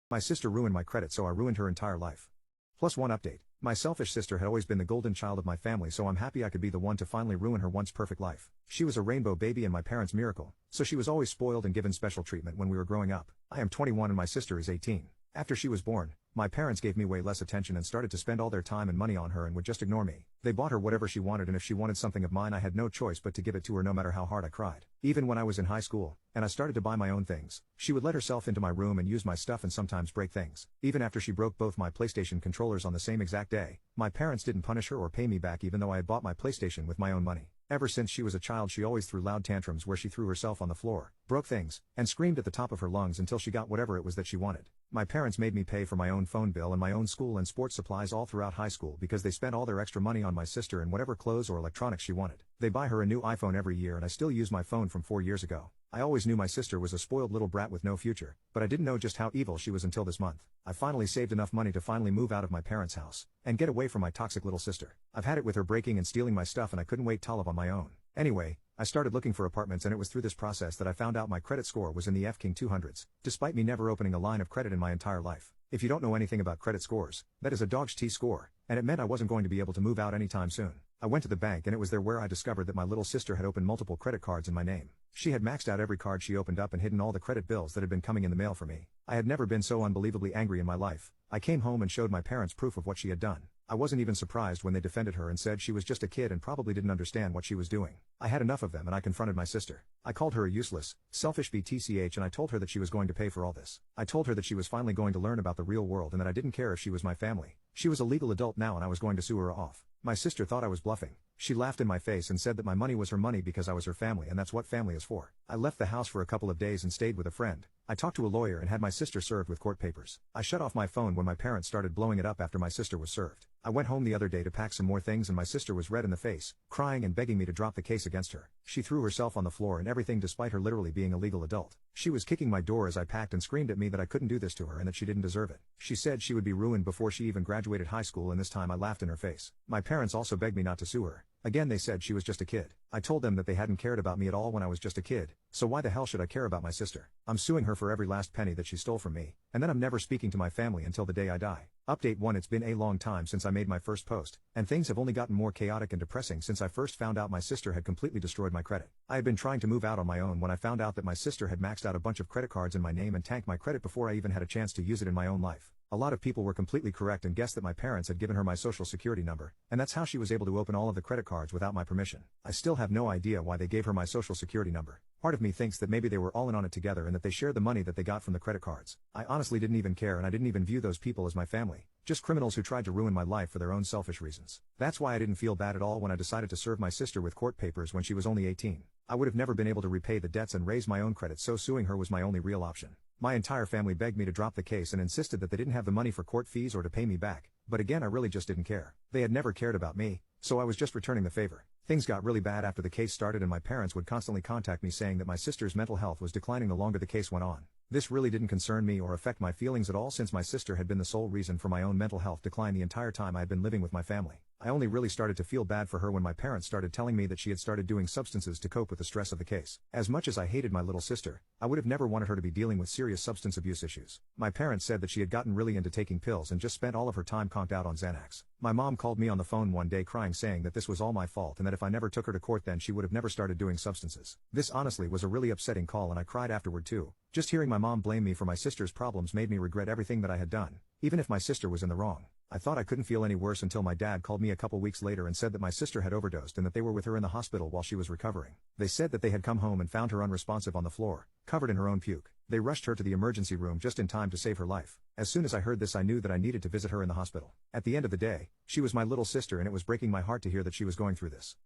My sister ruined my credit, so I ruined her entire life. Plus one update. My selfish sister had always been the golden child of my family, so I'm happy I could be the one to finally ruin her once perfect life. She was a rainbow baby and my parents' miracle, so she was always spoiled and given special treatment when we were growing up. I am 21 and my sister is 18. After she was born, my parents gave me way less attention and started to spend all their time and money on her and would just ignore me. They bought her whatever she wanted, and if she wanted something of mine I had no choice but to give it to her no matter how hard I cried. Even when I was in high school, and I started to buy my own things, she would let herself into my room and use my stuff and sometimes break things. Even after she broke both my PlayStation controllers on the same exact day, my parents didn't punish her or pay me back even though I had bought my PlayStation with my own money. Ever since she was a child she always threw loud tantrums where she threw herself on the floor, broke things, and screamed at the top of her lungs until she got whatever it was that she wanted. My parents made me pay for my own phone bill and my own school and sports supplies all throughout high school because they spent all their extra money on my sister and whatever clothes or electronics she wanted. They buy her a new iPhone every year and I still use my phone from 4 years ago. I always knew my sister was a spoiled little brat with no future, but I didn't know just how evil she was until this month. I finally saved enough money to finally move out of my parents' house and get away from my toxic little sister. I've had it with her breaking and stealing my stuff and I couldn't wait to live on my own. Anyway, I started looking for apartments and it was through this process that I found out my credit score was in the F-King 200s, despite me never opening a line of credit in my entire life. If you don't know anything about credit scores, that is a dog's T score, and it meant I wasn't going to be able to move out anytime soon. I went to the bank and it was there where I discovered that my little sister had opened multiple credit cards in my name. She had maxed out every card she opened up and hidden all the credit bills that had been coming in the mail for me. I had never been so unbelievably angry in my life. I came home and showed my parents proof of what she had done. I wasn't even surprised when they defended her and said she was just a kid and probably didn't understand what she was doing. I had enough of them and I confronted my sister. I called her a useless, selfish BTCH and I told her that she was going to pay for all this. I told her that she was finally going to learn about the real world and that I didn't care if she was my family. She was a legal adult now and I was going to sue her off. My sister thought I was bluffing. She laughed in my face and said that my money was her money because I was her family and that's what family is for. I left the house for a couple of days and stayed with a friend. I talked to a lawyer and had my sister served with court papers. I shut off my phone when my parents started blowing it up after my sister was served. I went home the other day to pack some more things and my sister was red in the face, crying and begging me to drop the case against her. She threw herself on the floor and everything despite her literally being a legal adult. She was kicking my door as I packed and screamed at me that I couldn't do this to her and that she didn't deserve it. She said she would be ruined before she even graduated high school and this time I laughed in her face. My parents also begged me not to sue her. Again they said she was just a kid. I told them that they hadn't cared about me at all when I was just a kid, so why the hell should I care about my sister? I'm suing her for every last penny that she stole from me, and then I'm never speaking to my family until the day I die. Update 1. It's been a long time since I made my first post, and things have only gotten more chaotic and depressing since I first found out my sister had completely destroyed my credit. I had been trying to move out on my own when I found out that my sister had maxed out a bunch of credit cards in my name and tanked my credit before I even had a chance to use it in my own life. A lot of people were completely correct and guessed that my parents had given her my social security number, and that's how she was able to open all of the credit cards without my permission. I still have no idea why they gave her my social security number. Part of me thinks that maybe they were all in on it together and that they shared the money that they got from the credit cards. I honestly didn't even care and I didn't even view those people as my family, just criminals who tried to ruin my life for their own selfish reasons. That's why I didn't feel bad at all when I decided to serve my sister with court papers when she was only 18. I would have never been able to repay the debts and raise my own credit, so suing her was my only real option. My entire family begged me to drop the case and insisted that they didn't have the money for court fees or to pay me back, but again I really just didn't care. They had never cared about me, so I was just returning the favor. Things got really bad after the case started and my parents would constantly contact me saying that my sister's mental health was declining the longer the case went on. This really didn't concern me or affect my feelings at all since my sister had been the sole reason for my own mental health decline the entire time I had been living with my family. I only really started to feel bad for her when my parents started telling me that she had started doing substances to cope with the stress of the case. As much as I hated my little sister, I would have never wanted her to be dealing with serious substance abuse issues. My parents said that she had gotten really into taking pills and just spent all of her time conked out on Xanax. My mom called me on the phone one day crying saying that this was all my fault and that if I never took her to court then she would have never started doing substances. This honestly was a really upsetting call and I cried afterward too. Just hearing my mom blame me for my sister's problems made me regret everything that I had done, even if my sister was in the wrong. I thought I couldn't feel any worse until my dad called me a couple weeks later and said that my sister had overdosed and that they were with her in the hospital while she was recovering. They said that they had come home and found her unresponsive on the floor, covered in her own puke. They rushed her to the emergency room just in time to save her life. As soon as I heard this I knew that I needed to visit her in the hospital. At the end of the day, she was my little sister and it was breaking my heart to hear that she was going through this.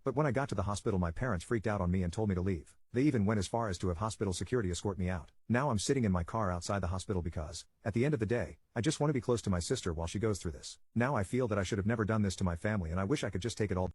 But when I got to the hospital my parents freaked out on me and told me to leave. They even went as far as to have hospital security escort me out. Now I'm sitting in my car outside the hospital because, at the end of the day, I just want to be close to my sister while she goes through this. Now I feel that I should have never done this to my family and I wish I could just take it all